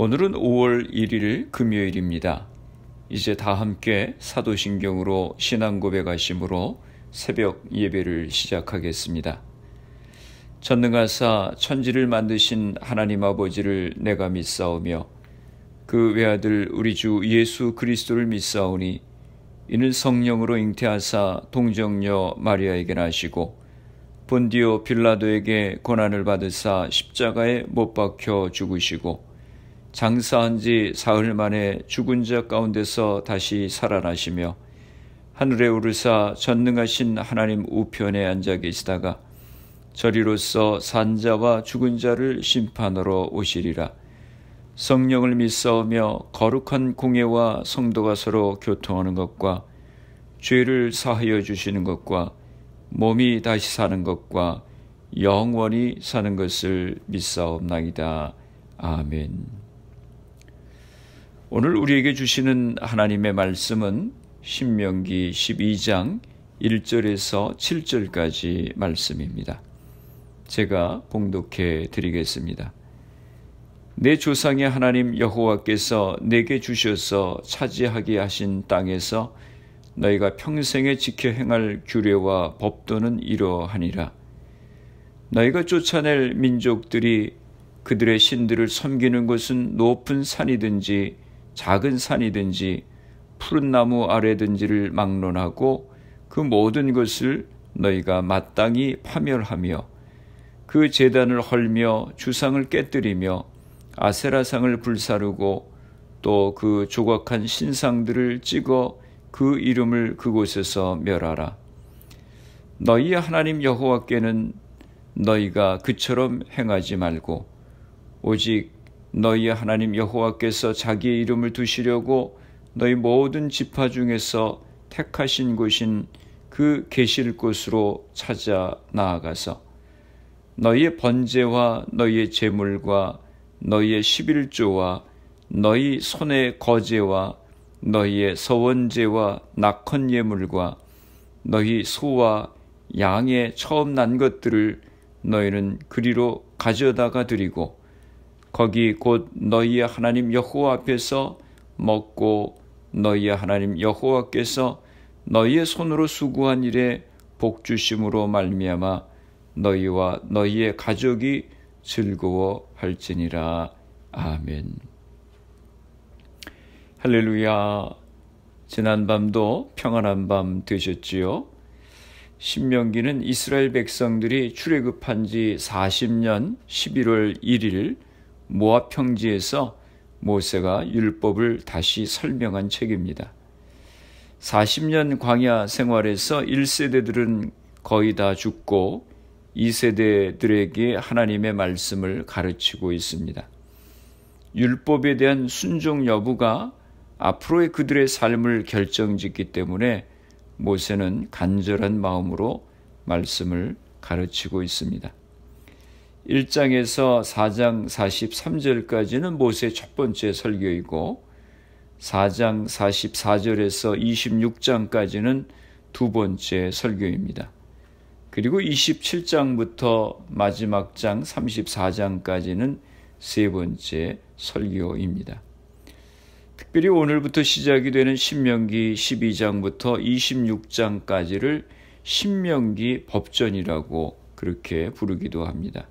오늘은 5월 1일 금요일입니다. 이제 다 함께 사도신경으로 신앙 고백하심으로 새벽 예배를 시작하겠습니다. 전능하사 천지를 만드신 하나님 아버지를 내가 믿사오며 그 외아들 우리 주 예수 그리스도를 믿사오니 이는 성령으로 잉태하사 동정녀 마리아에게 나시고 본디오 빌라도에게 고난을 받으사 십자가에 못 박혀 죽으시고 장사한 지 사흘 만에 죽은 자 가운데서 다시 살아나시며 하늘에 오르사 전능하신 하나님 우편에 앉아 계시다가 저리로서 산자와 죽은 자를 심판하러 오시리라. 성령을 믿사오며 거룩한 공예와 성도가 서로 교통하는 것과 죄를 사하여 주시는 것과 몸이 다시 사는 것과 영원히 사는 것을 믿사옵나이다. 아멘. 오늘 우리에게 주시는 하나님의 말씀은 신명기 12장 1절에서 7절까지 말씀입니다. 제가 봉독해 드리겠습니다. 내 조상의 하나님 여호와께서 내게 주셔서 차지하게 하신 땅에서 너희가 평생에 지켜 행할 규례와 법도는 이러하니라. 너희가 쫓아낼 민족들이 그들의 신들을 섬기는 곳은 높은 산이든지 작은 산이든지 푸른 나무 아래든지를 막론하고 그 모든 것을 너희가 마땅히 파멸하며 그 제단을 헐며 주상을 깨뜨리며 아세라상을 불사르고 또 그 조각한 신상들을 찍어 그 이름을 그곳에서 멸하라. 너희의 하나님 여호와께는 너희가 그처럼 행하지 말고 오직 너희의 하나님 여호와께서 자기의 이름을 두시려고 너희 모든 지파 중에서 택하신 곳인 그 계실 곳으로 찾아 나아가서 너희의 번제와 너희의 제물과 너희의 11조와 너희 손의 거제와 너희의 서원제와 낙헌 예물과 너희 소와 양의 처음 난 것들을 너희는 그리로 가져다가 드리고 거기 곧 너희의 하나님 여호와 앞에서 먹고 너희의 하나님 여호와께서 너희의 손으로 수고한 일에 복 주심으로 말미암아 너희와 너희의 가족이 즐거워할지니라. 아멘. 할렐루야. 지난밤도 평안한 밤 되셨지요? 신명기는 이스라엘 백성들이 출애굽한 지 40년 11월 1일 모압 평지에서 모세가 율법을 다시 설명한 책입니다. 40년 광야 생활에서 1세대들은 거의 다 죽고 2세대들에게 하나님의 말씀을 가르치고 있습니다. 율법에 대한 순종 여부가 앞으로의 그들의 삶을 결정짓기 때문에 모세는 간절한 마음으로 말씀을 가르치고 있습니다. 1장에서 4장 43절까지는 모세의 첫 번째 설교이고 4장 44절에서 26장까지는 두 번째 설교입니다. 그리고 27장부터 마지막 장 34장까지는 세 번째 설교입니다. 특별히 오늘부터 시작이 되는 신명기 12장부터 26장까지를 신명기 법전이라고 그렇게 부르기도 합니다.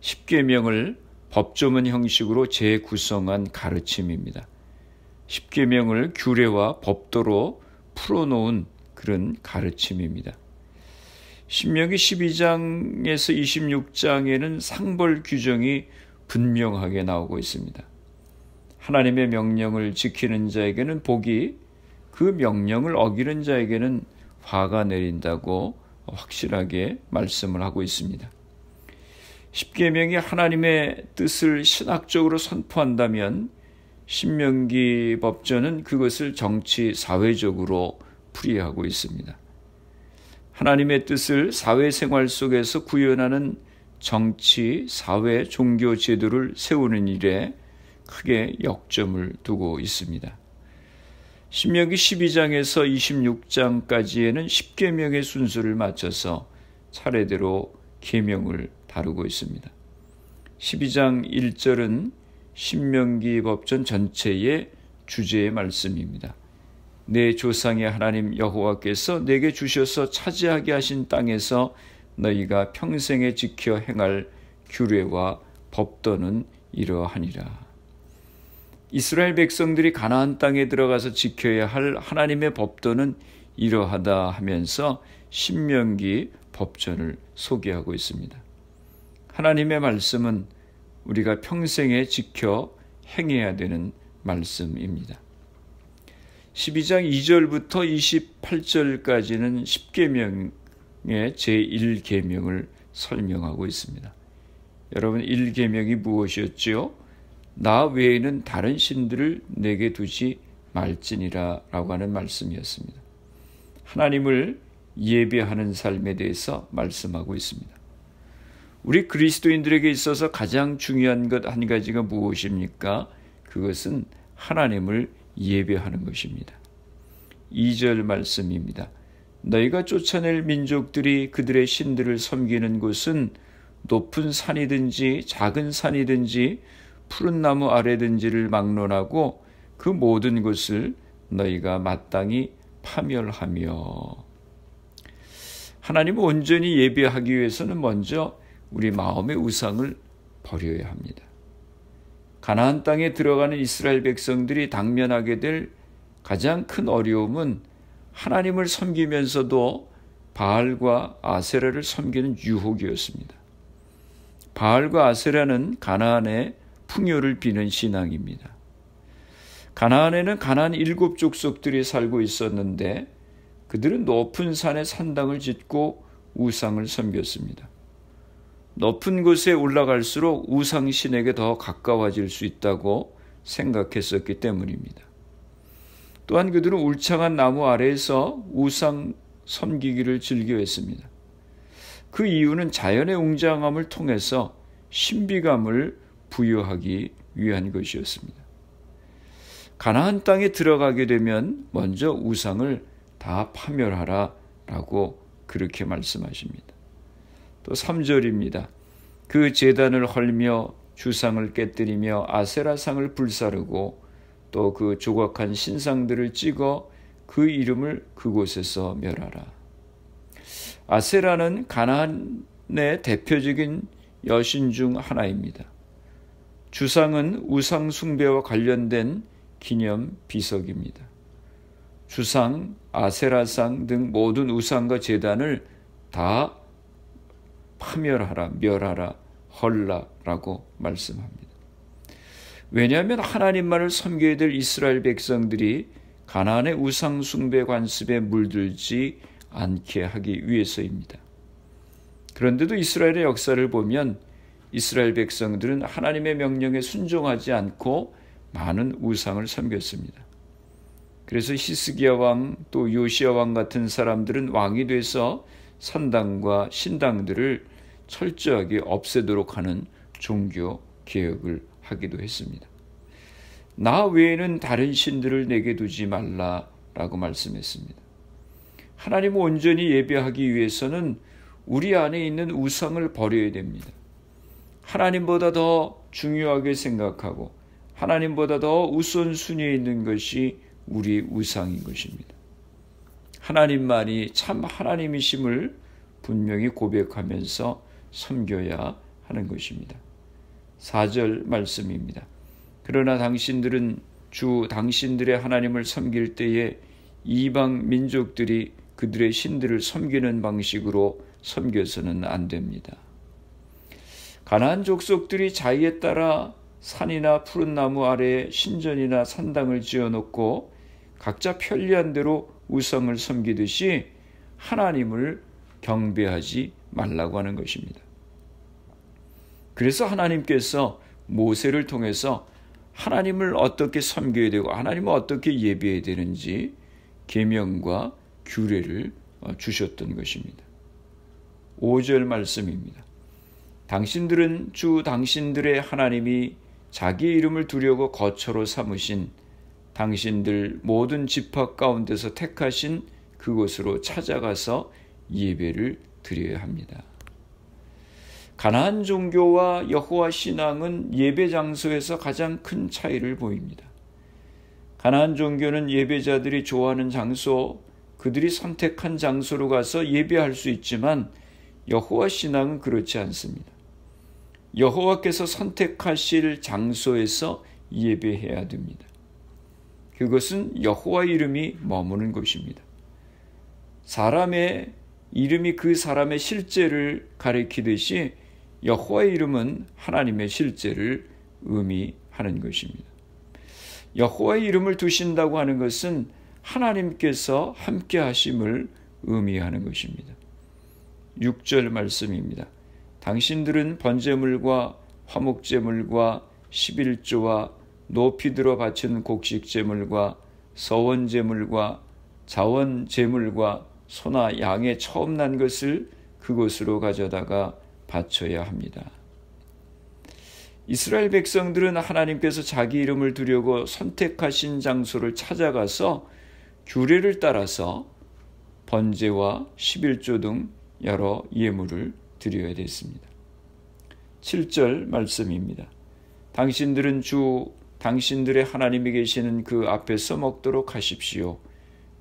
10계명을 법조문 형식으로 재구성한 가르침입니다. 10계명을 규례와 법도로 풀어놓은 그런 가르침입니다. 신명기 12장에서 26장에는 상벌 규정이 분명하게 나오고 있습니다. 하나님의 명령을 지키는 자에게는 복이, 그 명령을 어기는 자에게는 화가 내린다고 확실하게 말씀을 하고 있습니다. 십계명이 하나님의 뜻을 신학적으로 선포한다면 신명기 법전은 그것을 정치, 사회적으로 풀이하고 있습니다. 하나님의 뜻을 사회생활 속에서 구현하는 정치, 사회, 종교 제도를 세우는 일에 크게 역점을 두고 있습니다. 신명기 12장에서 26장까지에는 10계명의 순서를 맞춰서 차례대로 계명을 다루고 있습니다. 12장 1절은 신명기 법전 전체의 주제의 말씀입니다. 내 조상의 하나님 여호와께서 내게 주셔서 차지하게 하신 땅에서 너희가 평생에 지켜 행할 규례와 법도는 이러하니라. 이스라엘 백성들이 가나안 땅에 들어가서 지켜야 할 하나님의 법도는 이러하다 하면서 신명기 법전을 소개하고 있습니다. 하나님의 말씀은 우리가 평생에 지켜 행해야 되는 말씀입니다. 12장 2절부터 28절까지는 10계명의 제1계명을 설명하고 있습니다. 여러분, 1계명이 무엇이었지요? 나 외에는 다른 신들을 내게 두지 말지니라 라고 하는 말씀이었습니다. 하나님을 예배하는 삶에 대해서 말씀하고 있습니다. 우리 그리스도인들에게 있어서 가장 중요한 것 한 가지가 무엇입니까? 그것은 하나님을 예배하는 것입니다. 2절 말씀입니다. 너희가 쫓아낼 민족들이 그들의 신들을 섬기는 곳은 높은 산이든지 작은 산이든지 푸른 나무 아래든지를 막론하고 그 모든 것을 너희가 마땅히 파멸하며. 하나님을 온전히 예배하기 위해서는 먼저 우리 마음의 우상을 버려야 합니다. 가나안 땅에 들어가는 이스라엘 백성들이 당면하게 될 가장 큰 어려움은 하나님을 섬기면서도 바알과 아세라를 섬기는 유혹이었습니다. 바알과 아세라는 가나안의 풍요를 비는 신앙입니다. 가나안에는 가나안 7 족속들이 살고 있었는데 그들은 높은 산에 산당을 짓고 우상을 섬겼습니다. 높은 곳에 올라갈수록 우상신에게 더 가까워질 수 있다고 생각했었기 때문입니다. 또한 그들은 울창한 나무 아래에서 우상 섬기기를 즐겨했습니다. 그 이유는 자연의 웅장함을 통해서 신비감을 부여하기 위한 것이었습니다. 가나안 땅에 들어가게 되면 먼저 우상을 다 파멸하라 라고 그렇게 말씀하십니다. 또 3절입니다. 그 제단을 헐며 주상을 깨뜨리며 아세라상을 불사르고 또 그 조각한 신상들을 찍어 그 이름을 그곳에서 멸하라. 아세라는 가나안의 대표적인 여신 중 하나입니다. 주상은 우상 숭배와 관련된 기념 비석입니다. 주상, 아세라상 등 모든 우상과 제단을 다 파멸하라, 멸하라, 헐라라고 말씀합니다. 왜냐하면 하나님만을 섬겨야 될 이스라엘 백성들이 가나안의 우상 숭배 관습에 물들지 않게 하기 위해서입니다. 그런데도 이스라엘의 역사를 보면 이스라엘 백성들은 하나님의 명령에 순종하지 않고 많은 우상을 섬겼습니다. 그래서 히스기야 왕 또 요시야 왕 같은 사람들은 왕이 돼서 산당과 신당들을 철저하게 없애도록 하는 종교 개혁을 하기도 했습니다. 나 외에는 다른 신들을 내게 두지 말라라고 말씀했습니다. 하나님을 온전히 예배하기 위해서는 우리 안에 있는 우상을 버려야 됩니다. 하나님보다 더 중요하게 생각하고 하나님보다 더 우선순위에 있는 것이 우리 우상인 것입니다. 하나님만이 참 하나님이심을 분명히 고백하면서 섬겨야 하는 것입니다. 4절 말씀입니다. 그러나 당신들은 주 당신들의 하나님을 섬길 때에 이방 민족들이 그들의 신들을 섬기는 방식으로 섬겨서는 안 됩니다. 가나안 족속들이 자의에 따라 산이나 푸른 나무 아래에 신전이나 산당을 지어놓고 각자 편리한 대로 우상을 섬기듯이 하나님을 경배하지 말라고 하는 것입니다. 그래서 하나님께서 모세를 통해서 하나님을 어떻게 섬겨야 되고 하나님을 어떻게 예배해야 되는지 계명과 규례를 주셨던 것입니다. 5절 말씀입니다. 당신들은 주 당신들의 하나님이 자기의 이름을 두려고 거처로 삼으신 당신들 모든 지파 가운데서 택하신 그곳으로 찾아가서 예배를 드려야 합니다. 가나안 종교와 여호와 신앙은 예배 장소에서 가장 큰 차이를 보입니다. 가나안 종교는 예배자들이 좋아하는 장소, 그들이 선택한 장소로 가서 예배할 수 있지만 여호와 신앙은 그렇지 않습니다. 여호와께서 선택하실 장소에서 예배해야 됩니다. 그것은 여호와 이름이 머무는 곳입니다. 사람의 이름이 그 사람의 실제를 가리키듯이 여호와의 이름은 하나님의 실제를 의미하는 것입니다. 여호와의 이름을 두신다고 하는 것은 하나님께서 함께 하심을 의미하는 것입니다. 6절 말씀입니다. 당신들은 번제물과 화목제물과 11조와 높이 들어 바친 곡식제물과 서원제물과 자원제물과 소나 양의 처음 난 것을 그곳으로 가져다가 바쳐야 합니다. 이스라엘 백성들은 하나님께서 자기 이름을 두려고 선택하신 장소를 찾아가서 규례를 따라서 번제와 11조 등 여러 예물을 드려야 됐습니다. 7절 말씀입니다. 당신들은 주 당신들의 하나님이 계시는 그 앞에서 먹도록 하십시오.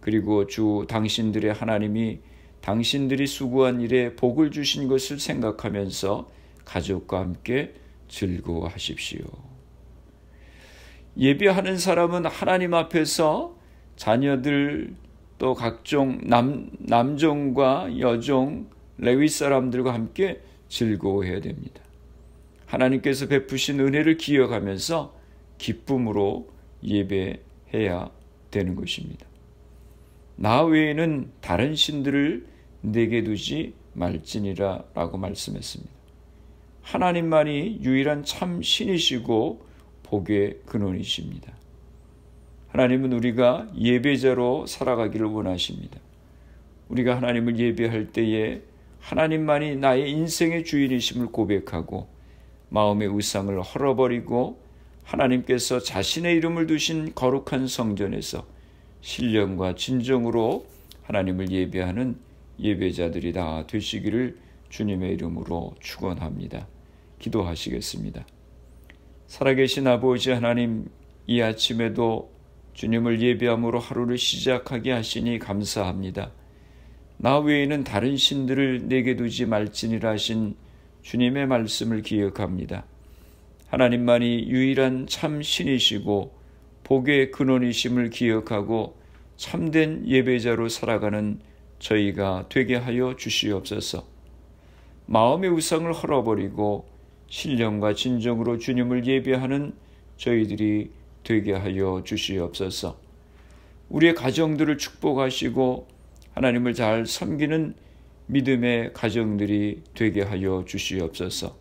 그리고 주 당신들의 하나님이 당신들이 수고한 일에 복을 주신 것을 생각하면서 가족과 함께 즐거워하십시오. 예배하는 사람은 하나님 앞에서 자녀들 또 각종 남종과 여종 레위 사람들과 함께 즐거워해야 됩니다. 하나님께서 베푸신 은혜를 기억하면서 기쁨으로 예배해야 되는 것입니다. 나 외에는 다른 신들을 내게 두지 말지니라 라고 말씀했습니다. 하나님만이 유일한 참 신이시고 복의 근원이십니다. 하나님은 우리가 예배자로 살아가기를 원하십니다. 우리가 하나님을 예배할 때에 하나님만이 나의 인생의 주인이심을 고백하고 마음의 우상을 헐어버리고 하나님께서 자신의 이름을 두신 거룩한 성전에서 신령과 진정으로 하나님을 예배하는 예배자들이 다 되시기를 주님의 이름으로 축원합니다. 기도하시겠습니다. 살아계신 아버지 하나님, 이 아침에도 주님을 예배함으로 하루를 시작하게 하시니 감사합니다. 나 외에는 다른 신들을 내게 두지 말지니라 하신 주님의 말씀을 기억합니다. 하나님만이 유일한 참 신이시고 복의 근원이심을 기억하고 참된 예배자로 살아가는 저희가 되게 하여 주시옵소서. 마음의 우상을 헐어버리고 신령과 진정으로 주님을 예배하는 저희들이 되게 하여 주시옵소서. 우리의 가정들을 축복하시고 하나님을 잘 섬기는 믿음의 가정들이 되게 하여 주시옵소서.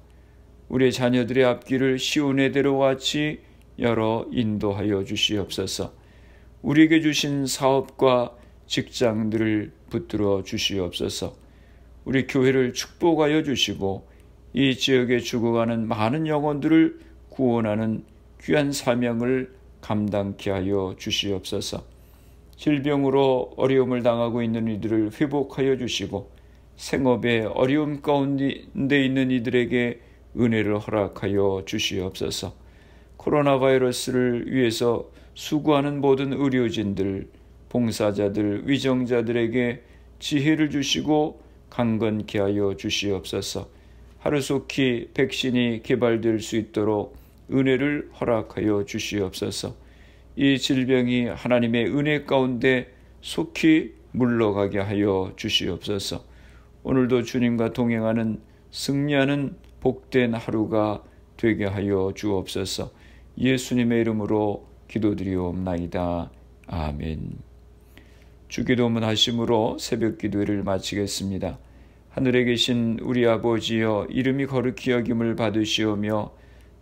우리의 자녀들의 앞길을 시온의 대로와 같이 열어 인도하여 주시옵소서. 우리에게 주신 사업과 직장들을 붙들어 주시옵소서. 우리 교회를 축복하여 주시고 이 지역에 죽어가는 많은 영혼들을 구원하는 귀한 사명을 감당케 하여 주시옵소서. 질병으로 어려움을 당하고 있는 이들을 회복하여 주시고 생업에 어려움 가운데 있는 이들에게 은혜를 허락하여 주시옵소서. 코로나 바이러스를 위해서 수고하는 모든 의료진들, 봉사자들, 위정자들에게 지혜를 주시고 강건케 하여 주시옵소서. 하루속히 백신이 개발될 수 있도록 은혜를 허락하여 주시옵소서. 이 질병이 하나님의 은혜 가운데 속히 물러가게 하여 주시옵소서. 오늘도 주님과 동행하는 승리하는 복된 하루가 되게 하여 주옵소서. 예수님의 이름으로 기도드리옵나이다. 아멘. 주기도문 하심으로 새벽 기도를 마치겠습니다. 하늘에 계신 우리 아버지여, 이름이 거룩히 여김을 받으시오며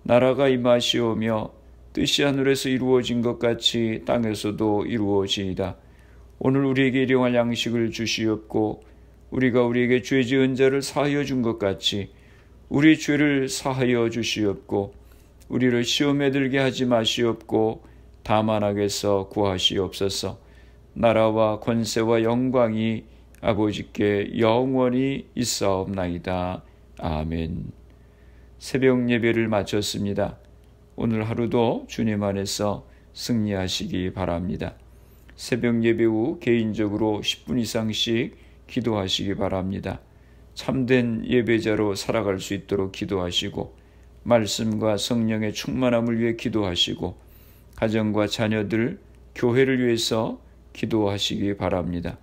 나라가 임하시오며 뜻이 하늘에서 이루어진 것 같이 땅에서도 이루어지이다. 오늘 우리에게 일용할 양식을 주시옵고 우리가 우리에게 죄 지은 자를 사하여 준 것 같이 우리 죄를 사하여 주시옵고 우리를 시험에 들게 하지 마시옵고 다만 악에서 구하시옵소서. 나라와 권세와 영광이 아버지께 영원히 있사옵나이다. 아멘. 새벽 예배를 마쳤습니다. 오늘 하루도 주님 안에서 승리하시기 바랍니다. 새벽 예배 후 개인적으로 10분 이상씩 기도하시기 바랍니다. 참된 예배자로 살아갈 수 있도록 기도하시고 말씀과 성령의 충만함을 위해 기도하시고 가정과 자녀들, 교회를 위해서 기도하시기 바랍니다.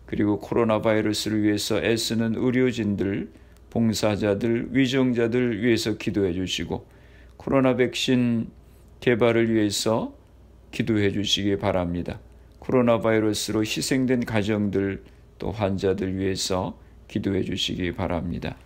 그리고 코로나 바이러스를 위해서 애쓰는 의료진들, 봉사자들, 위정자들 위해서 기도해 주시고 코로나 백신 개발을 위해서 기도해 주시기 바랍니다. 코로나 바이러스로 희생된 가정들 또 환자들 위해서 기도해 주시기 바랍니다.